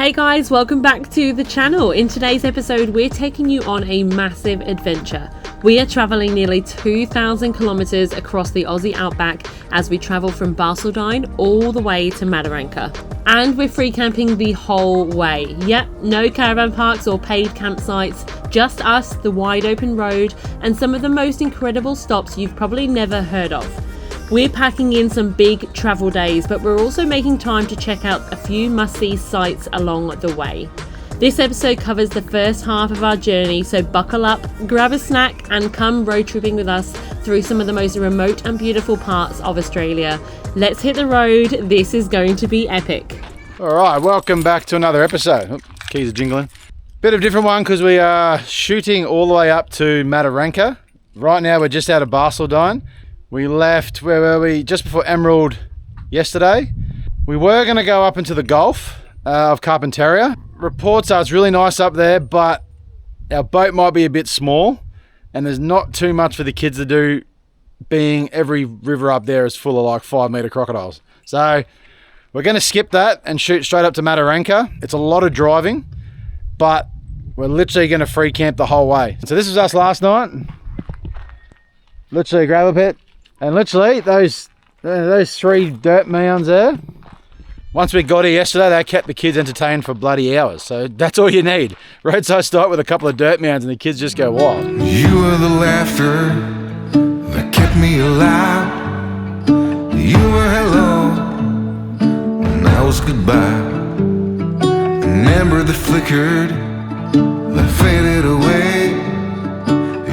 Hey guys, welcome back to the channel. In today's episode, we're taking you on a massive adventure. We are travelling nearly 2,000 kilometres across the Aussie outback as we travel from Barcaldine all the way to Mataranka. And we're free camping the whole way. Yep, no caravan parks or paid campsites, just us, the wide open road, and some of the most incredible stops you've probably never heard of. We're packing in some big travel days, but we're also making time to check out a few must-see sites along the way. This episode covers the first half of our journey, so buckle up, grab a snack, and come road tripping with us through some of the most remote and beautiful parts of Australia. Let's hit the road. This is going to be epic. All right, welcome back to another episode. Oh, keys are jingling. Bit of a different one because we are shooting all the way up to Mataranka. Right now we're just out of Barcaldine. We left, where were we? Just before Emerald yesterday. We were going to go up into the Gulf of Carpentaria. Reports are it's really nice up there, but our boat might be a bit small and there's not too much for the kids to do, being every river up there is full of like 5-metre crocodiles. So we're going to skip that and shoot straight up to Mataranka. It's a lot of driving, but we're literally going to free camp the whole way. So this was us last night. Literally a gravel pit. And literally those 3 dirt mounds there, once we got here yesterday, they kept the kids entertained for bloody hours. So that's all you need. Roadside stop with a couple of dirt mounds and the kids just go wild. You were the laughter that kept me alive. You were hello and I was goodbye. An ember that flickered, that faded away.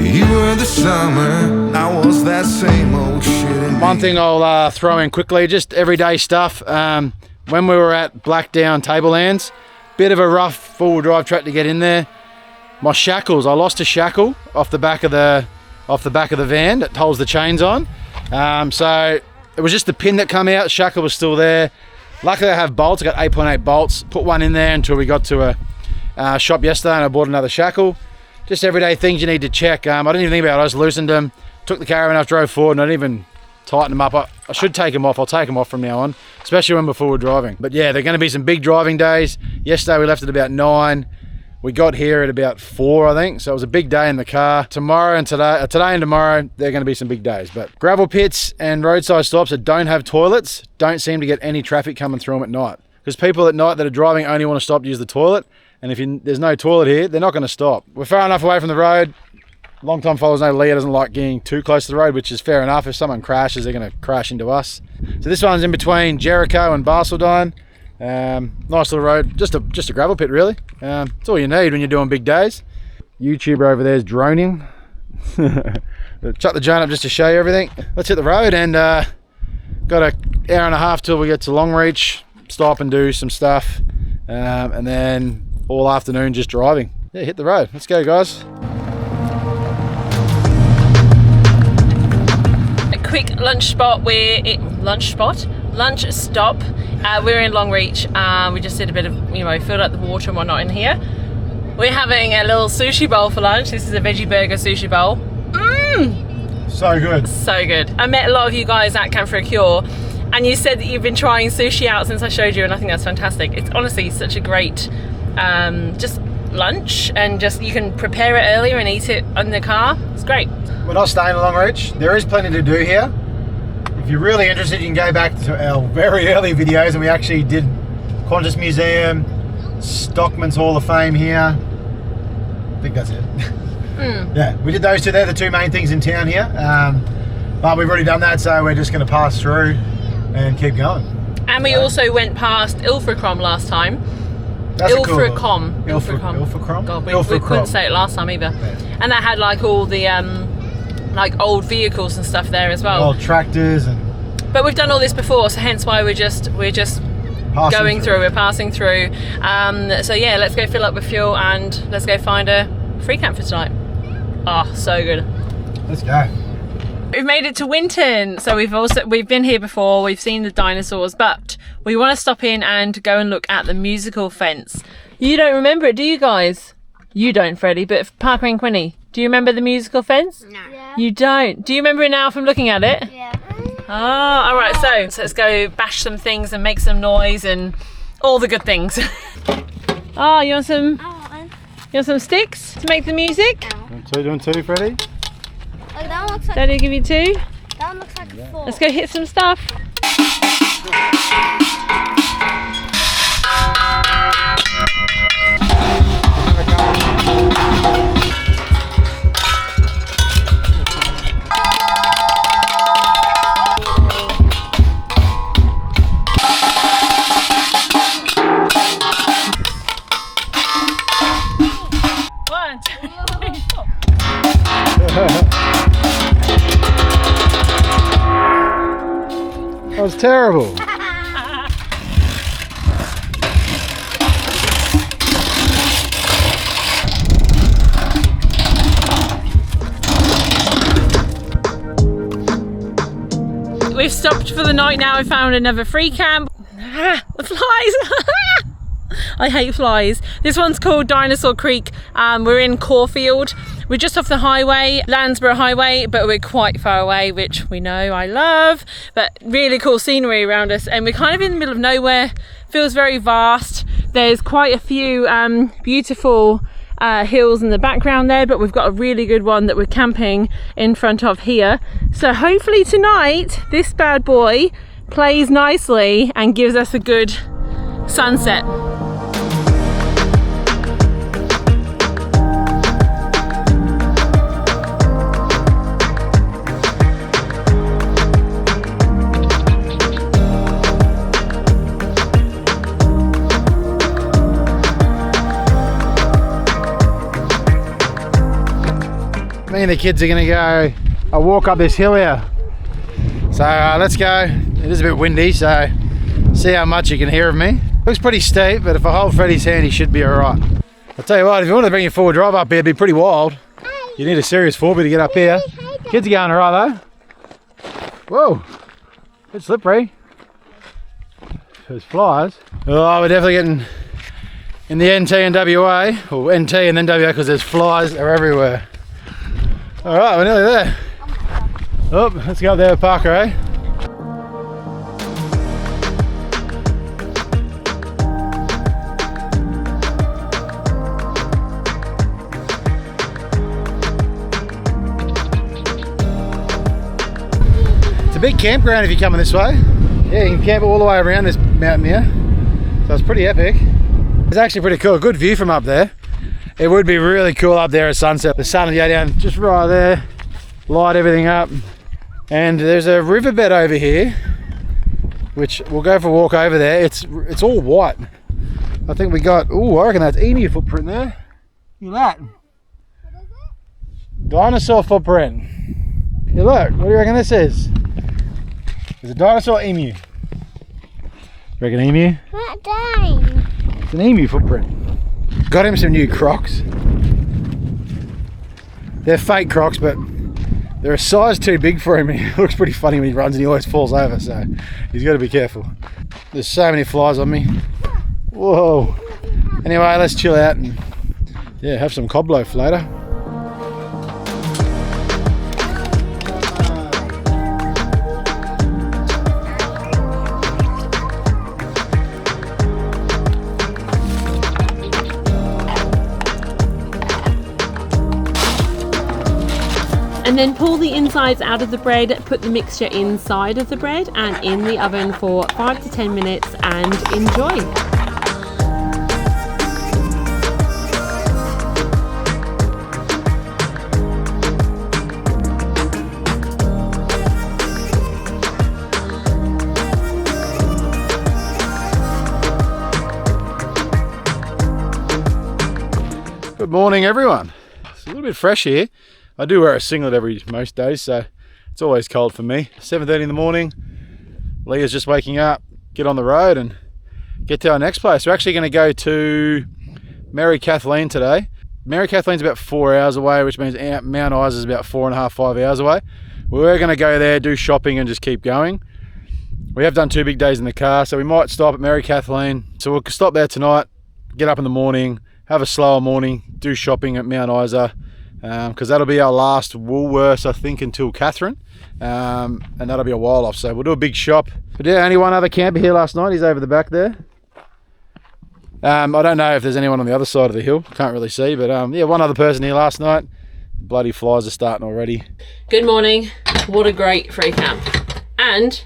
You were the summer, I was that same old shit. One thing I'll throw in quickly, just everyday stuff. When we were at Blackdown Tablelands, bit of a rough four-wheel drive track to get in there. My shackles, I lost a shackle off the back of the van that holds the chains on. So it was just the pin that come out. Shackle was still there. Luckily I have bolts. I got 8.8 bolts. Put one in there until we got to a shop yesterday and I bought another shackle. Just everyday things you need to check. I didn't even think about it. I just loosened them, took the caravan off, drove forward, and I didn't even tighten them up. I should take them off. I'll take them off from now on, especially when we're forward driving. But yeah, they're going to be some big driving days. Yesterday we left at about 9. We got here at about 4, I think. So it was a big day in the car. Tomorrow and today and tomorrow, they're going to be some big days. But gravel pits and roadside stops that don't have toilets don't seem to get any traffic coming through them at night. Because people at night that are driving only want to stop to use the toilet. And if there's no toilet here, they're not going to stop. We're far enough away from the road. Long time followers know Leah doesn't like getting too close to the road, which is fair enough. If someone crashes, they're going to crash into us. So this one's in between Jericho and Barcaldine. Nice little road, just a gravel pit really. It's all you need when you're doing big days. YouTuber over there is droning. Chuck the drone up just to show you everything. Let's hit the road and got an hour and a half till we get to Longreach. Stop and do some stuff, and then all afternoon just driving. Yeah, hit the road. Let's go, guys. A quick lunch stop. We're in Longreach. We just did a bit of, filled up the water and whatnot in here. We're having a little sushi bowl for lunch. This is a veggie burger sushi bowl. So good. So good. I met a lot of you guys at Camp for a Cure, and you said that you've been trying sushi out since I showed you, and I think that's fantastic. It's honestly such a great just lunch, and just you can prepare it earlier and eat it in the car. It's great. We're not staying in Longreach. There is plenty to do here. If you're really interested, you can go back to our very early videos, and we actually did Qantas Museum, Stockmans Hall of Fame here. I think that's it. Yeah, we did those two. They're the two main things in town here. But we've already done that, so we're just going to pass through and keep going. And we also went past Ilfracombe last time. Ilfracombe. God, we couldn't say it last time either. Yeah. And that had like all the like old vehicles and stuff there as well. Old tractors and. But we've done all this before, so hence why we're just going through. We're passing through. So yeah, let's go fill up with fuel and let's go find a free camp for tonight. Oh, so good. Let's go. We've made it to Winton, so we've been here before. We've seen the dinosaurs, but we want to stop in and go and look at the musical fence. You don't remember it, do you guys? You don't, Freddie, but Parker and Quinny, do you remember the musical fence? No. Yeah. You don't. Do you remember it now from looking at it? Yeah. Ah, all right. So let's go bash some things and make some noise and all the good things. Oh, you want some? I want one. You want some sticks to make the music? No. Doing two, Freddie? Look, that one looks like. Daddy will give you 2. That one looks like a 4. Let's go hit some stuff. That was terrible. We've stopped for the night now. We found another free camp. The flies! I hate flies. This one's called Dinosaur Creek. We're in Caulfield. We're just off the highway, Landsborough Highway, but we're quite far away, which we know I love. But really cool scenery around us, and we're kind of in the middle of nowhere. Feels very vast. There's quite a few beautiful hills in the background there, but we've got a really good one that we're camping in front of here. So hopefully tonight this bad boy plays nicely and gives us a good sunset. Me and the kids are gonna go a walk up this hill here. So let's go. It is a bit windy, so see how much you can hear of me. Looks pretty steep, but if I hold Freddie's hand, he should be all right. I'll tell you what, if you want to bring your four-wheel drive up here, it'd be pretty wild. You need a serious 4x to get up here. Kids are going all right though. Whoa, bit slippery. There's flies. Oh, we're definitely getting in the NT and WA, or NT and then WA, because there's flies are everywhere. All right, we're nearly there. Oh, let's go up there with Parker, eh? It's a big campground if you're coming this way. Yeah, you can camp all the way around this mountain here. So it's pretty epic. It's actually pretty cool, good view from up there. It would be really cool up there at sunset. The sun will go down just right there, light everything up. And there's a riverbed over here, which we'll go for a walk over there. It's all white. I think we got, oh, I reckon that's emu footprint there. Look at that. What is it? Dinosaur footprint. Hey, look, what do you reckon this is? It's a dinosaur emu. Reckon emu? Not dying. It's an emu footprint. Got him some new Crocs. They're fake Crocs, but they're a size too big for him. He looks pretty funny when he runs and he always falls over, so he's got to be careful. There's so many flies on me. Whoa. Anyway, let's chill out and yeah, have some cob loaf later. And then pull the insides out of the bread, put the mixture inside of the bread and in the oven for 5 to 10 minutes and enjoy. Good morning, everyone. It's a little bit fresh here. I do wear a singlet most days, so it's always cold for me. 7:30 in the morning, Leah's just waking up, get on the road and get to our next place. We're actually going to go to Mary Kathleen today. Mary Kathleen's about 4 hours away, which means Mount Isa is about 4.5, 5 hours away. We're going to go there, do shopping and just keep going. We have done 2 big days in the car, so we might stop at Mary Kathleen. So we'll stop there tonight, get up in the morning, have a slower morning, do shopping at Mount Isa. Because that'll be our last Woolworths, I think, until Catherine, and that'll be a while off, so we'll do a big shop. But yeah, only one other camper here last night. He's over the back there. I don't know if there's anyone on the other side of the hill. Can't really see, but yeah, one other person here last night. Bloody flies are starting already. Good morning. What a great free camp. And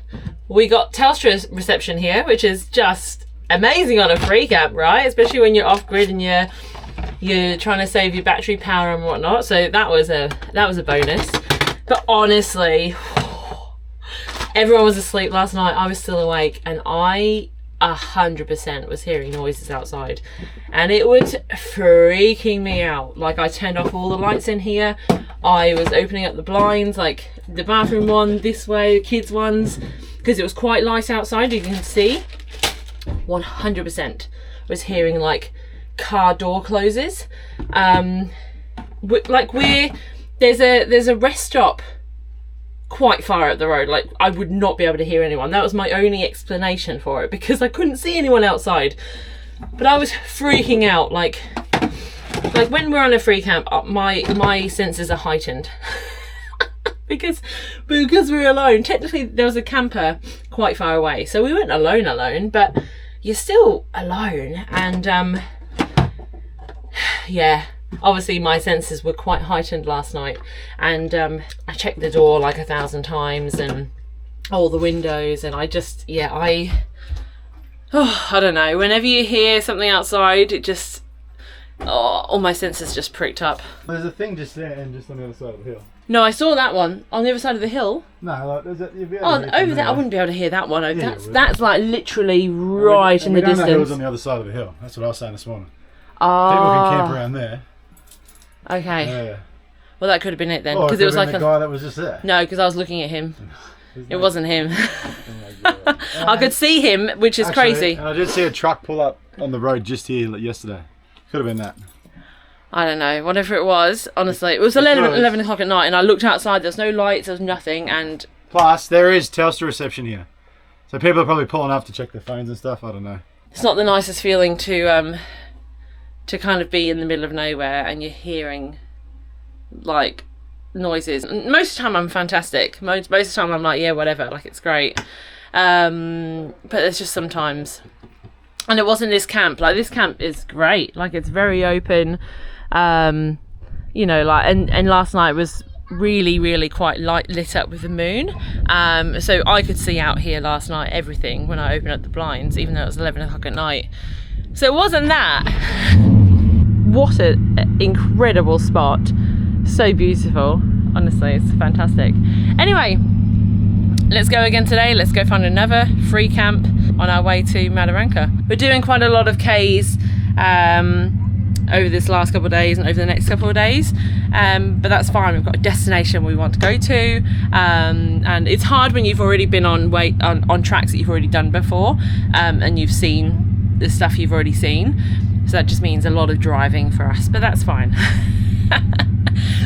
we got Telstra reception here, which is just amazing on a free camp, right? Especially when you're off grid and you're trying to save your battery power and whatnot. So that was a bonus. But honestly, everyone was asleep last night. I was still awake, and I 100% was hearing noises outside, and it was freaking me out. Like, I turned off all the lights in here. I was opening up the blinds, like the bathroom one this way, the kids ones, because it was quite light outside. You can see 100% was hearing like car door closes. There's a rest stop quite far up the road. Like, I would not be able to hear anyone. That was my only explanation for it, because I couldn't see anyone outside. But I was freaking out. Like when we're on a free camp, my senses are heightened because we're alone. Technically there was a camper quite far away, so we weren't alone, but you're still alone. And yeah, obviously my senses were quite heightened last night, and I checked the door like 1,000 times and all the windows, and I don't know, whenever you hear something outside, it just, all my senses just pricked up. There's a thing just there and just on the other side of the hill. No, I saw that one on the other side of the hill. No, like there's you'd be able Oh, to hear over from there, I wouldn't be able to hear that one. Yeah, That's like literally right in the We don't know who was distance. on the other side of the hill. That's what I was saying this morning. People can camp around there. Okay. Yeah. Well, that could have been it then, Or because it was like the guy that was just there. No, because I was looking at him. It wasn't him. Oh my God. I could see him, which is Actually, crazy. And I did see a truck pull up on the road just here yesterday. Could have been that. I don't know, whatever it was, honestly. It was 11 o'clock at night, and I looked outside, there's no lights, there's nothing, and... Plus, there is Telstra reception here. So people are probably pulling up to check their phones and stuff, I don't know. It's not the nicest feeling to kind of be in the middle of nowhere and you're hearing, like, noises. Most of the time I'm fantastic. Most of the time I'm like, yeah, whatever, like, it's great. But there's just sometimes... And it wasn't this camp. Like, this camp is great. Like, it's very open. You know, like, and last night was really, really quite lit up with the moon. So I could see out here last night everything when I opened up the blinds, even though it was 11 o'clock at night. So it wasn't that. What an incredible spot. So beautiful. Honestly, it's fantastic. Anyway, let's go again today. Let's go find another free camp on our way to Mataranka. We're doing quite a lot of Ks over this last couple of days and over the next couple of days, but that's fine. We've got a destination we want to go to, and it's hard when you've already been on tracks that you've already done before, and you've seen the stuff you've already seen. So that just means a lot of driving for us, but that's fine.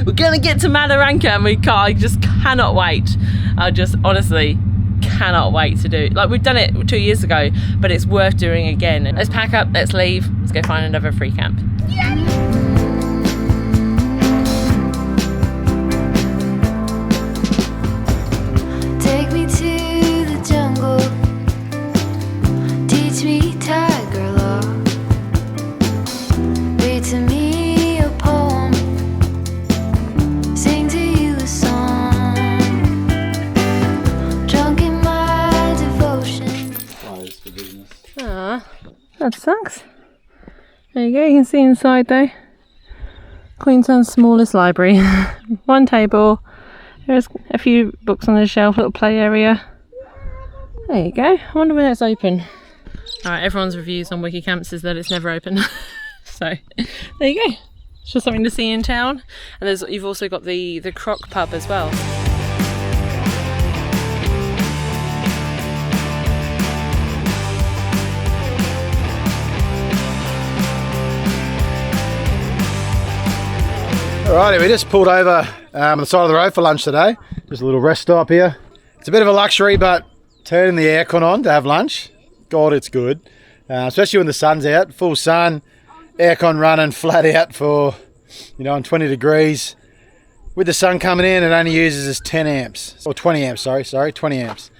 We're gonna get to Mataranka, and I just cannot wait. I just honestly cannot wait to do. Like, we've done it 2 years ago, but it's worth doing again. Let's pack up, let's leave, let's go find another free camp. Take me to the jungle, teach me tiger law, read to me a poem, sing to you a song, drunk in my devotion. Ah, that sucks. There you go, you can see inside though. Queensland's smallest library. One table, there's a few books on the shelf, little play area. There you go, I wonder when it's open. Alright, everyone's reviews on Wikicamps is that it's never open. So, there you go. It's just something to see in town. And you've also got the Croc pub as well. Alrighty, we just pulled over on the side of the road for lunch today. Just a little rest stop here. It's a bit of a luxury, but turning the aircon on to have lunch, God, it's good. Especially when the sun's out, full sun, aircon running flat out for, on 20 degrees. With the sun coming in, it only uses as 10 amps, or 20 amps, sorry, 20 amps.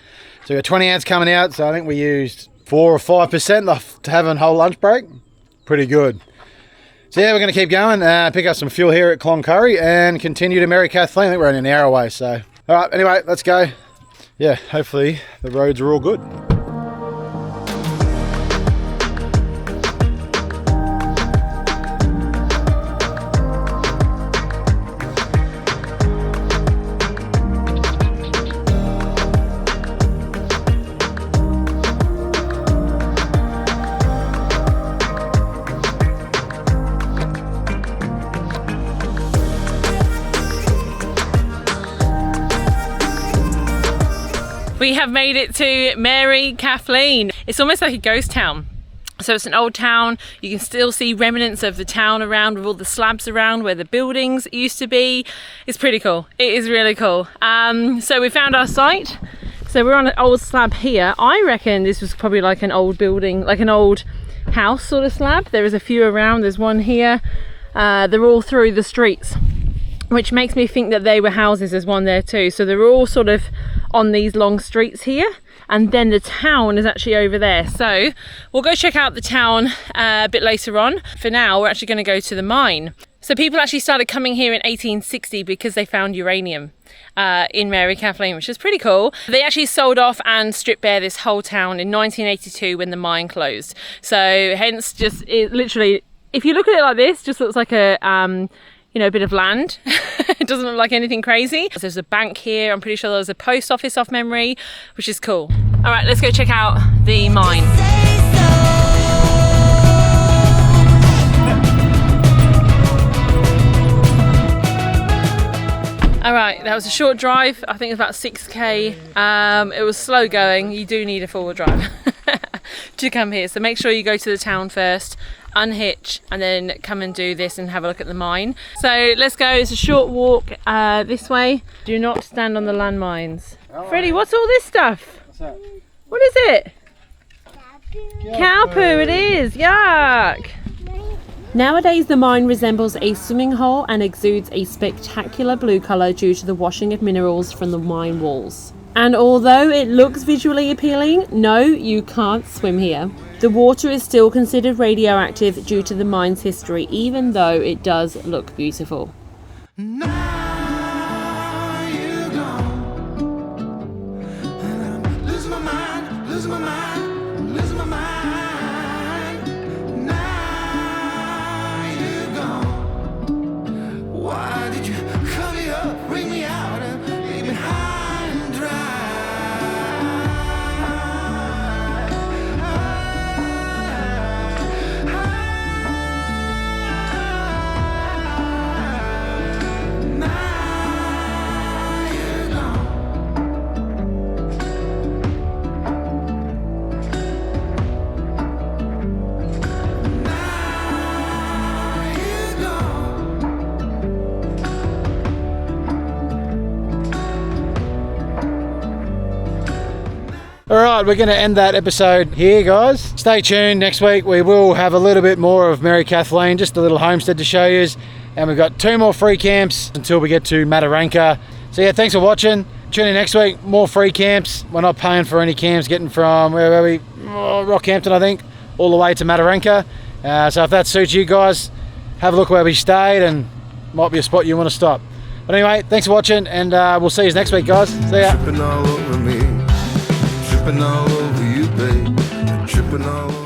So we got 20 amps coming out, so I think we used 4 or 5% to have a whole lunch break. pretty good. So yeah, we're going to keep going, pick up some fuel here at Cloncurry and continue to Mary Kathleen. I think we're only an hour away, so. All right, anyway, let's go. Yeah, hopefully the roads are all good. We have made it to Mary Kathleen. It's almost like a ghost town. So it's an old town. You can still see remnants of the town around with all the slabs around where the buildings used to be. It's pretty cool. It is really cool. So we found our site. So we're on an old slab here. I reckon this was probably like an old building, like an old house sort of slab. There is a few around. There's one here. They're all through the streets, which makes me think that they were houses. There's one there too. So they're all sort of on these long streets here, and then the town is actually over there. So we'll go check out the town a bit later on. For now, we're actually going to go to the mine. So people actually started coming here in 1860 because they found uranium in Mary Kathleen, which is pretty cool. They actually sold off and stripped bare this whole town in 1982 when the mine closed. So hence, just it literally, if you look at it like this, just looks like a you know, a bit of land. It doesn't look like anything crazy. There's a bank here. I'm pretty sure there's a post office off memory, which is cool. All right, let's go check out the mine. All right, that was a short drive. I think it was about 6k. It was slow going. You do need a four-wheel drive to come here. So make sure you go to the town first, unhitch, and then come and do this and have a look at the mine. So let's go. It's a short walk this way. Do not stand on the landmines. Oh, Freddie, what's all this stuff? What's that? What is it? Cow poo it is. Yuck. Nowadays the mine resembles a swimming hole and exudes a spectacular blue colour due to the washing of minerals from the mine walls. And although it looks visually appealing, no, you can't swim here. The water is still considered radioactive due to the mine's history, even though it does look beautiful. Alright, we're going to end that episode here, guys. Stay tuned. Next week we will have a little bit more of Mary Kathleen, just a little homestead to show you. And we've got 2 more free camps until we get to Mataranka. So yeah, thanks for watching. Tune in next week, more free camps. We're not paying for any camps, getting from, where were we? Rockhampton, I think, all the way to Mataranka. So if that suits you guys, have a look where we stayed, and might be a spot you want to stop. But anyway, thanks for watching, and we'll see you next week, guys. See ya. Tripping all over me, tripping all over you, babe, tripping all over